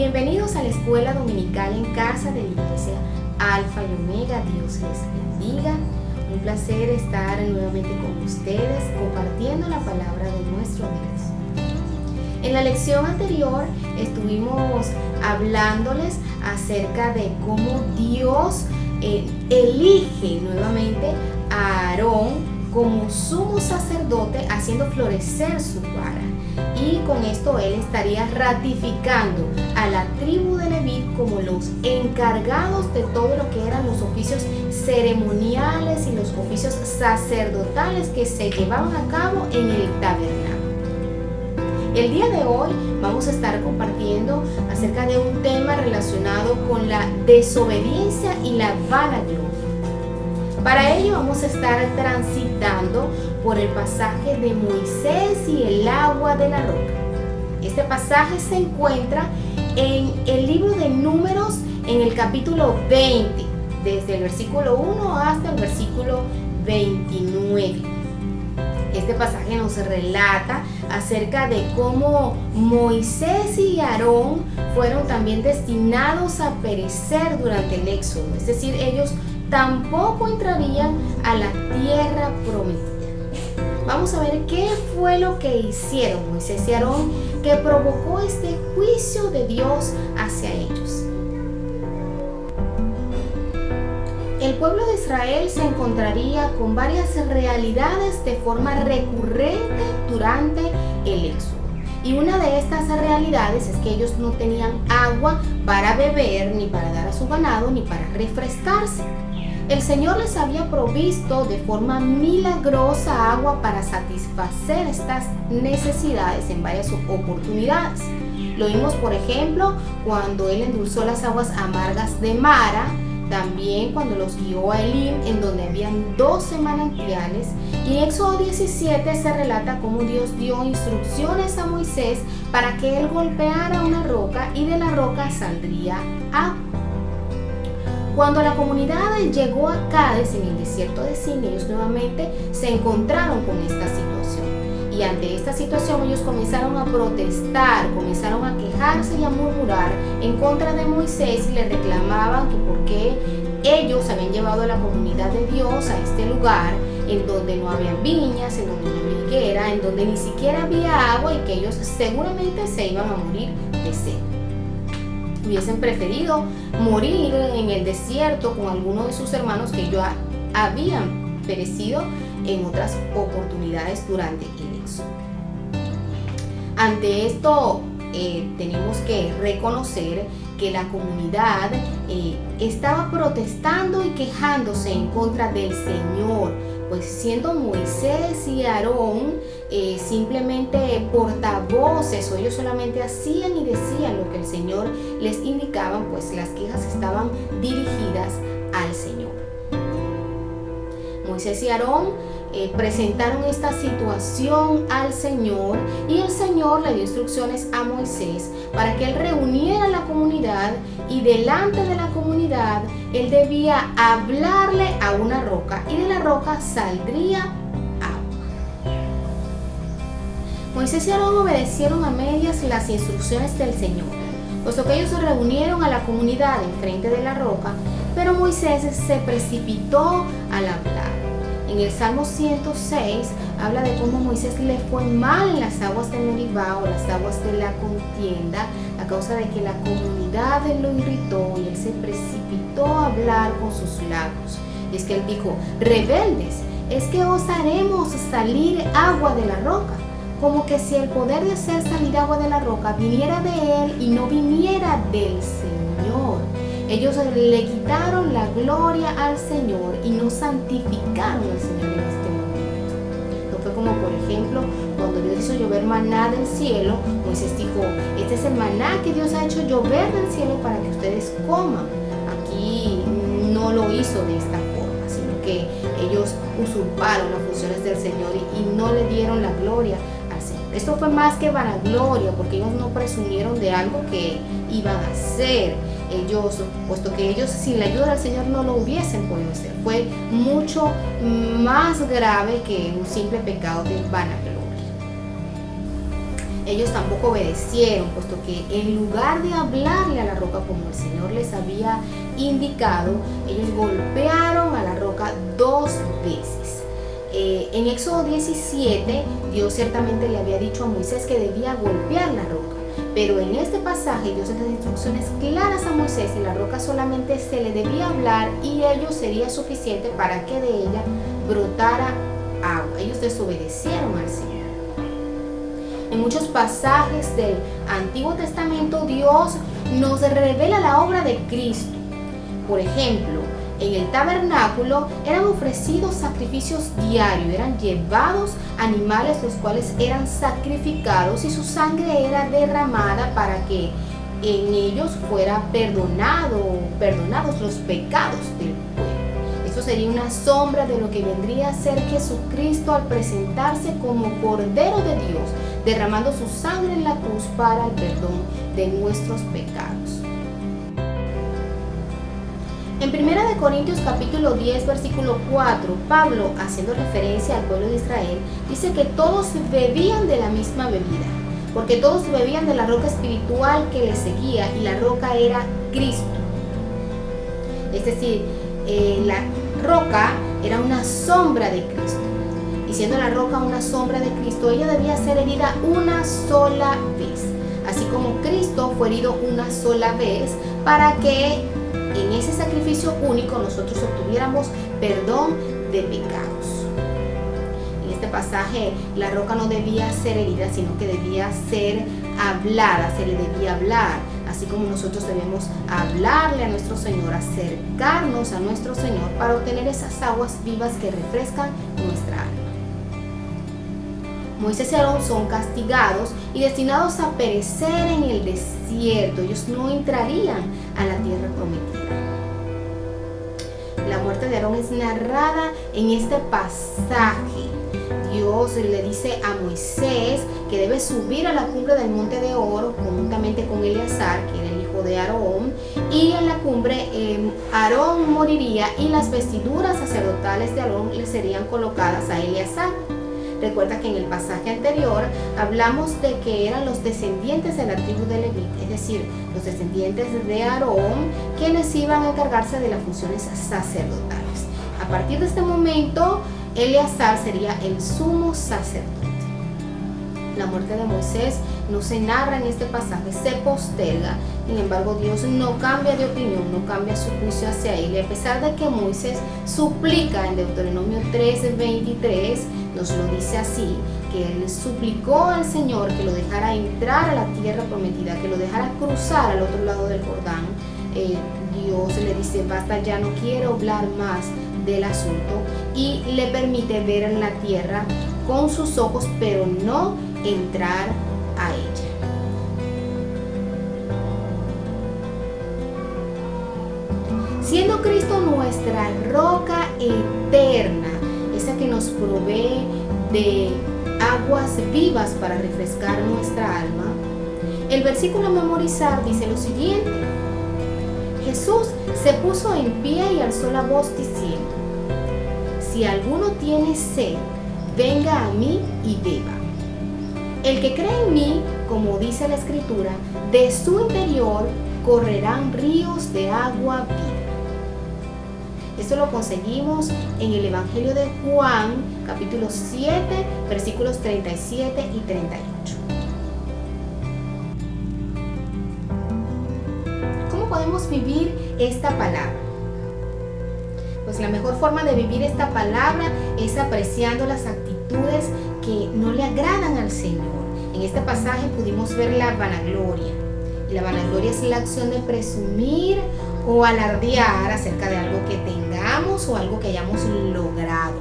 Bienvenidos a la Escuela Dominical en Casa de la Iglesia Alfa y Omega. Dios les bendiga. Un placer estar nuevamente con ustedes compartiendo la palabra de nuestro Dios. En la lección anterior estuvimos hablándoles acerca de cómo Dios elige nuevamente a Aarón como sumo sacerdote, haciendo florecer su vara. Y con esto él estaría ratificando a la tribu de Leví como los encargados de todo lo que eran los oficios ceremoniales y los oficios sacerdotales que se llevaban a cabo en el tabernáculo. El día de hoy vamos a estar compartiendo acerca de un tema relacionado con la desobediencia y la vanagloria. Para ello vamos a estar transitando por el pasaje de Moisés y el agua de la roca. Este pasaje se encuentra en el libro de Números, en el capítulo 20, desde el versículo 1 hasta el versículo 29. Este pasaje nos relata acerca de cómo Moisés y Aarón fueron también destinados a perecer durante el éxodo, es decir, ellos tampoco entrarían a la tierra prometida. Vamos a ver qué fue lo que hicieron Moisés y Aarón que provocó este juicio de Dios hacia ellos. El pueblo de Israel se encontraría con varias realidades de forma recurrente durante el éxodo. Y una de estas realidades es que ellos no tenían agua para beber, ni para dar a su ganado, ni para refrescarse. El Señor les había provisto de forma milagrosa agua para satisfacer estas necesidades en varias oportunidades. Lo vimos, por ejemplo, cuando Él endulzó las aguas amargas de Mara, también cuando los guió a Elim, en donde habían 12 manantiales, y en Éxodo 17 se relata cómo Dios dio instrucciones a Moisés para que él golpeara una roca y de la roca saldría agua. Cuando la comunidad llegó a Cádiz, en el desierto de Sin, ellos nuevamente se encontraron con esta situación. Y ante esta situación ellos comenzaron a protestar, comenzaron a quejarse y a murmurar en contra de Moisés y le reclamaban que por qué ellos habían llevado a la comunidad de Dios a este lugar en donde no había viñas, en donde no había higuera, en donde ni siquiera había agua y que ellos seguramente se iban a morir de sed. Hubiesen preferido morir en el desierto con alguno de sus hermanos que ya habían perecido en otras oportunidades durante el éxodo. Ante esto tenemos que reconocer que la comunidad estaba protestando y quejándose en contra del Señor, pues siendo Moisés y Aarón simplemente portavoces, o ellos solamente hacían y decían lo que el Señor les indicaba, pues las quejas estaban dirigidas al Señor. Moisés y Aarón presentaron esta situación al Señor y el Señor le dio instrucciones a Moisés para que él reuniera a la comunidad y delante de la comunidad él debía hablarle a una roca y de la roca saldría agua. Moisés y Aarón obedecieron a medias las instrucciones del Señor, puesto que ellos se reunieron a la comunidad enfrente de la roca, pero Moisés se precipitó al hablar. En el Salmo 106 habla de cómo Moisés le fue mal en las aguas de Meribá, o las aguas de la contienda, a causa de que la comunidad lo irritó y él se precipitó a hablar con sus labios. Y es que él dijo: rebeldes, es que os haremos salir agua de la roca. Como que si el poder de hacer salir agua de la roca viniera de él y no viniera del Señor. Ellos le quitaron la gloria al Señor y no santificaron al Señor en este momento. No fue como, por ejemplo, cuando Dios hizo llover maná del cielo. Moisés dijo: este es el maná que Dios ha hecho llover del cielo para que ustedes coman. Aquí no lo hizo de esta forma, sino que ellos usurparon las funciones del Señor y no le dieron la gloria al Señor. Esto fue más que vanagloria, porque ellos no presumieron de algo que iban a hacer. Ellos, puesto que ellos sin la ayuda del Señor no lo hubiesen podido hacer. Fue mucho más grave que un simple pecado de vanagloria. ellos tampoco obedecieron, puesto que en lugar de hablarle a la roca como el Señor les había indicado, ellos golpearon a la roca 2 veces. En Éxodo 17, Dios ciertamente le había dicho a Moisés que debía golpear la roca, pero en este pasaje Dios da instrucciones claras a Moisés y la roca solamente se le debía hablar y ello sería suficiente para que de ella brotara agua. Ellos desobedecieron al Señor. En muchos pasajes del Antiguo Testamento Dios nos revela la obra de Cristo. Por ejemplo, en el tabernáculo eran ofrecidos sacrificios diarios, eran llevados animales los cuales eran sacrificados y su sangre era derramada para que en ellos fuera perdonados los pecados del pueblo. Esto sería una sombra de lo que vendría a ser Jesucristo al presentarse como Cordero de Dios, derramando su sangre en la cruz para el perdón de nuestros pecados. En 1 Corintios capítulo 10 versículo 4, Pablo, haciendo referencia al pueblo de Israel, dice que todos bebían de la misma bebida, porque todos bebían de la roca espiritual que les seguía y la roca era Cristo. Es decir, la roca era una sombra de Cristo. Y siendo la roca una sombra de Cristo, ella debía ser herida una sola vez, así como Cristo fue herido una sola vez para que en ese sacrificio único nosotros obtuviéramos perdón de pecados. En este pasaje la roca no debía ser herida, sino que debía ser hablada, se le debía hablar, así como nosotros debemos hablarle a nuestro Señor, acercarnos a nuestro Señor para obtener esas aguas vivas que refrescan nuestra alma. Moisés y Aarón son castigados y destinados a perecer en el desierto. Ellos no entrarían a la tierra prometida. La muerte de Aarón es narrada en este pasaje. Dios le dice a Moisés que debe subir a la cumbre del monte de Oro conjuntamente con Eleazar, que era el hijo de Aarón, y en la cumbre Aarón moriría y las vestiduras sacerdotales de Aarón le serían colocadas a Eleazar. Recuerda que en el pasaje anterior hablamos de que eran los descendientes de la tribu de Leví, es decir, los descendientes de Aarón, quienes iban a encargarse de las funciones sacerdotales. A partir de este momento, Eleazar sería el sumo sacerdote. La muerte de Moisés no se narra en este pasaje, se posterga. Sin embargo, Dios no cambia de opinión, no cambia su juicio hacia él. Y a pesar de que Moisés suplica en Deuteronomio 13:23, nos lo dice así, que él suplicó al Señor que lo dejara entrar a la tierra prometida, que lo dejara cruzar al otro lado del Jordán. Dios le dice, basta, ya no quiero hablar más del asunto, y le permite ver en la tierra con sus ojos, pero no entrar a ella. Siendo Cristo nuestra roca eterna, esa que nos provee de aguas vivas para refrescar nuestra alma, el versículo a memorizar dice lo siguiente: Jesús se puso en pie y alzó la voz diciendo: si alguno tiene sed, venga a mí y beba. El que cree en mí, como dice la Escritura, de su interior correrán ríos de agua viva. Esto lo conseguimos en el Evangelio de Juan, capítulo 7, versículos 37 y 38. ¿Cómo podemos vivir esta palabra? Pues la mejor forma de vivir esta palabra es apreciando las actitudes que no le agradan al Señor. En este pasaje pudimos ver la vanagloria. Y la vanagloria es la acción de presumir o alardear acerca de algo que tengamos o algo que hayamos logrado.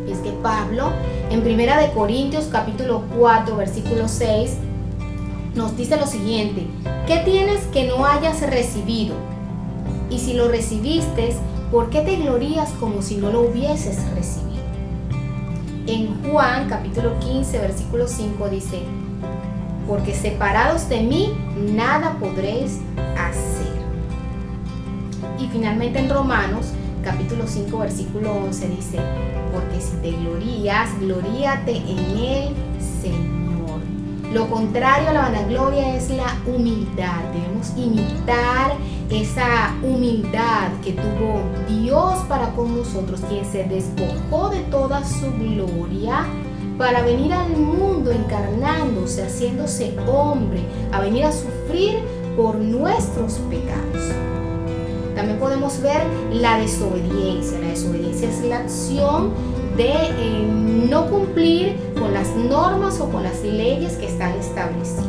Y es que Pablo, en 1 Corintios capítulo 4, versículo 6, nos dice lo siguiente: ¿qué tienes que no hayas recibido? Y si lo recibiste, ¿por qué te glorías como si no lo hubieses recibido? En Juan capítulo 15, versículo 5 dice: porque separados de mí, nada podréis hacer. Y finalmente en Romanos capítulo 5, versículo 11 dice: porque si te glorías, gloríate en el Señor. Lo contrario a la vanagloria es la humildad. Debemos imitar esa humildad que tuvo Dios para con nosotros, quien se despojó de toda su gloria para venir al mundo encarnándose, haciéndose hombre, a venir a sufrir por nuestros pecados. También podemos ver la desobediencia. La desobediencia es la acción de no cumplir con las normas o con las leyes que están establecidas.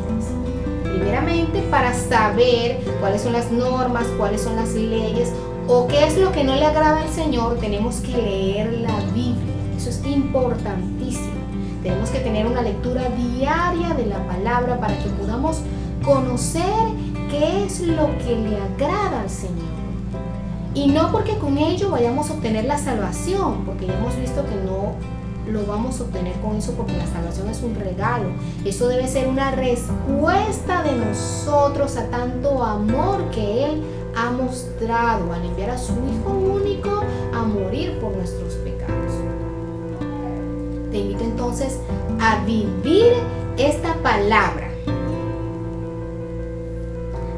Primeramente, para saber cuáles son las normas, cuáles son las leyes o qué es lo que no le agrada al Señor, tenemos que leer la Biblia. Eso es importantísimo. Tenemos que tener una lectura diaria de la palabra para que podamos conocer qué es lo que le agrada al Señor. Y no porque con ello vayamos a obtener la salvación, porque ya hemos visto que no lo vamos a obtener con eso, porque la salvación es un regalo. Eso debe ser una respuesta de nosotros a tanto amor que Él ha mostrado al enviar a su Hijo único a morir por nuestros pecados. Te invito entonces a vivir esta palabra.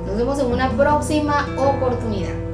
Nos vemos en una próxima oportunidad.